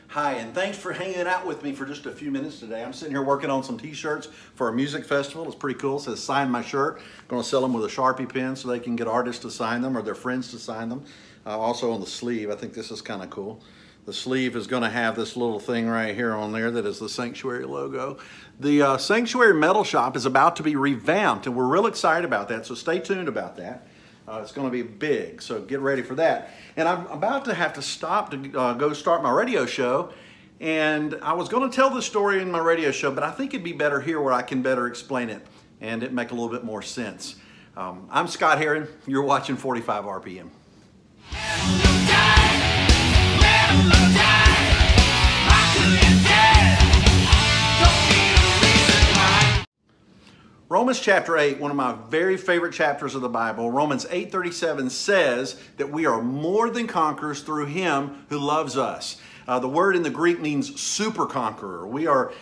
Hi, and thanks for hanging out with me for just a few minutes today. I'm sitting here working on some t-shirts for a music festival. It's pretty cool. It says sign my shirt. I'm going to sell them with a Sharpie pen so they can get artists to sign them or their friends to sign them. Also on the sleeve, I think this is kind of cool. The sleeve is going to have this little thing right here on there that is the Sanctuary logo. The Sanctuary Metal Shop is about to be revamped, and we're real excited about that, so stay tuned about that. It's going to be big, so get ready for that. And I'm about to have to stop to go start my radio show. And I was going to tell the story in my radio show, but I think it'd be better here where I can better explain it and it make a little bit more sense. I'm Scott Herrin. You're watching 45 RPM. Romans chapter 8, one of my very favorite chapters of the Bible, Romans 8:37 says that we are more than conquerors through Him who loves us. The word in the Greek means super conqueror. We are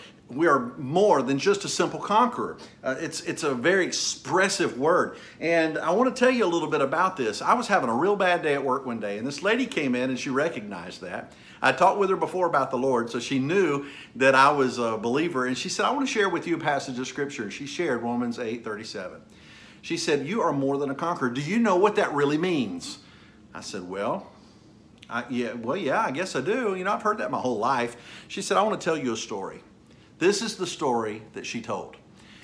more than just a simple conqueror. It's a very expressive word. And I want to tell you a little bit about this. I was having a real bad day at work one day, and this lady came in and she recognized that. I talked with her before about the Lord, so she knew that I was a believer. And she said, I want to share with you a passage of Scripture. And she shared Romans 8:37. She said, you are more than a conqueror. Do you know what that really means? I said, well, yeah, I guess I do. You know, I've heard that my whole life. She said, I want to tell you a story. This is the story that she told.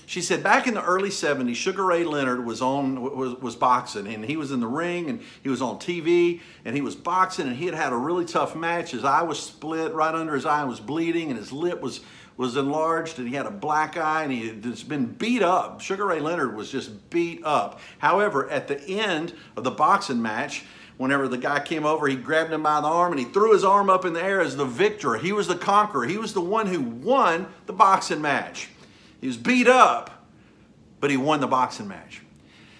She said, back in the early 70s, Sugar Ray Leonard was boxing, and he was in the ring, and he was on TV, and he was boxing, and he had a really tough match. His eye was split, right under his eye was bleeding, and his lip was enlarged, and he had a black eye, and he had just been beat up. Sugar Ray Leonard was just beat up. However, at the end of the boxing match, whenever the guy came over, he grabbed him by the arm and he threw his arm up in the air as the victor. He was the conqueror. He was the one who won the boxing match. He was beat up, but he won the boxing match.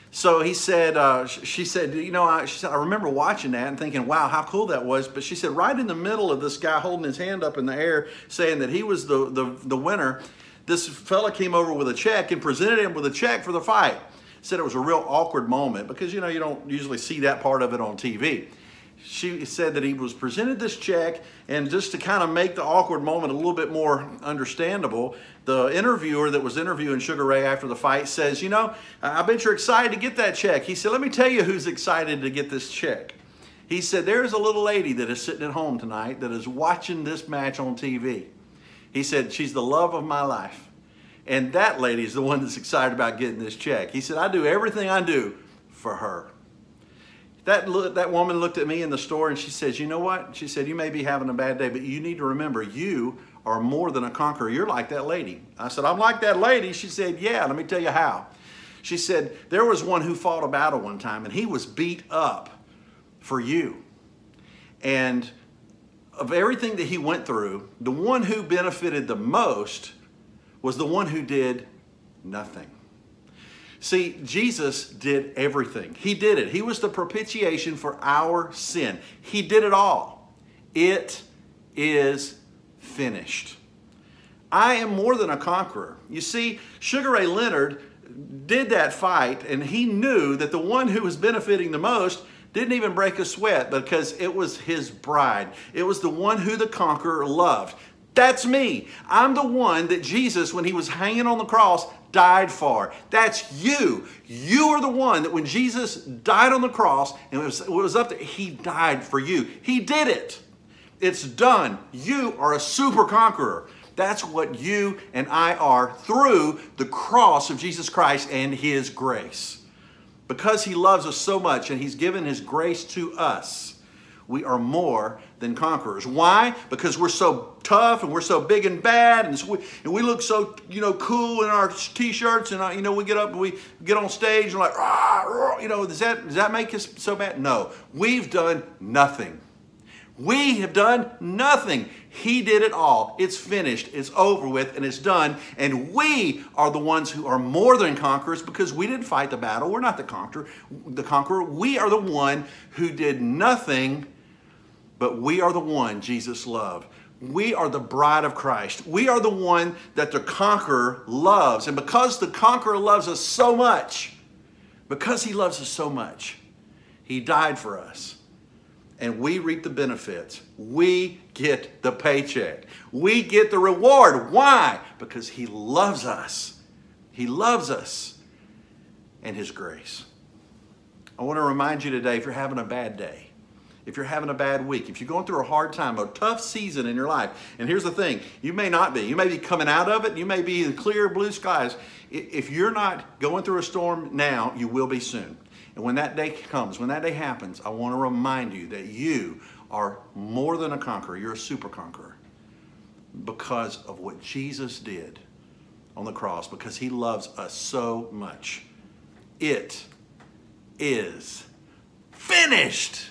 So he said, she said, you know, she said, I remember watching that and thinking, wow, how cool that was. But she said, right in the middle of this guy holding his hand up in the air, saying that he was the winner, this fella came over with a check and presented him with a check for the fight. Said it was a real awkward moment because, you know, you don't usually see that part of it on TV. She said that he was presented this check, and just to kind of make the awkward moment a little bit more understandable, the interviewer that was interviewing Sugar Ray after the fight says, you know, I bet you're excited to get that check. He said, let me tell you who's excited to get this check. He said, there's a little lady that is sitting at home tonight that is watching this match on TV. He said, she's the love of my life. And that lady is the one that's excited about getting this check. He said, I do everything I do for her. That woman looked at me in the store and she says, you know what? She said, you may be having a bad day, but you need to remember you are more than a conqueror. You're like that lady. I said, I'm like that lady. She said, yeah, let me tell you how. She said, there was one who fought a battle one time and he was beat up for you. And of everything that he went through, the one who benefited the most was the one who did nothing. See, Jesus did everything. He did it. He was the propitiation for our sin. He did it all. It is finished. I am more than a conqueror. You see, Sugar Ray Leonard did that fight, and he knew that the one who was benefiting the most didn't even break a sweat because it was his bride. It was the one who the conqueror loved. That's me. I'm the one that Jesus, when he was hanging on the cross, died for. That's you. You are the one that when Jesus died on the cross and it was up there, he died for you. He did it. It's done. You are a super conqueror. That's what you and I are through the cross of Jesus Christ and his grace. Because he loves us so much and he's given his grace to us, we are more than conquerors. Why? Because we're so tough and we're so big and bad, and we look so, you know, cool in our t-shirts, and you know, we get up and we get on stage and like, rah, rah, you know, does that make us so bad? No, we've done nothing. We have done nothing. He did it all. It's finished. It's over with, and it's done. And we are the ones who are more than conquerors because we didn't fight the battle. We're not the conqueror. We are the one who did nothing, but we are the one Jesus loved. We are the bride of Christ. We are the one that the conqueror loves. And because the conqueror loves us so much, because he loves us so much, he died for us. and we reap the benefits. We get the paycheck. We get the reward. Why? Because He loves us. He loves us and His grace. I want to remind you today, if you're having a bad day, if you're having a bad week, if you're going through a hard time, a tough season in your life, and here's the thing, you may not be. You may be coming out of it. You may be in clear blue skies. If you're not going through a storm now, you will be soon. And when that day comes, when that day happens, I want to remind you that you are more than a conqueror. You're a super conqueror because of what Jesus did on the cross, because He loves us so much. It is finished.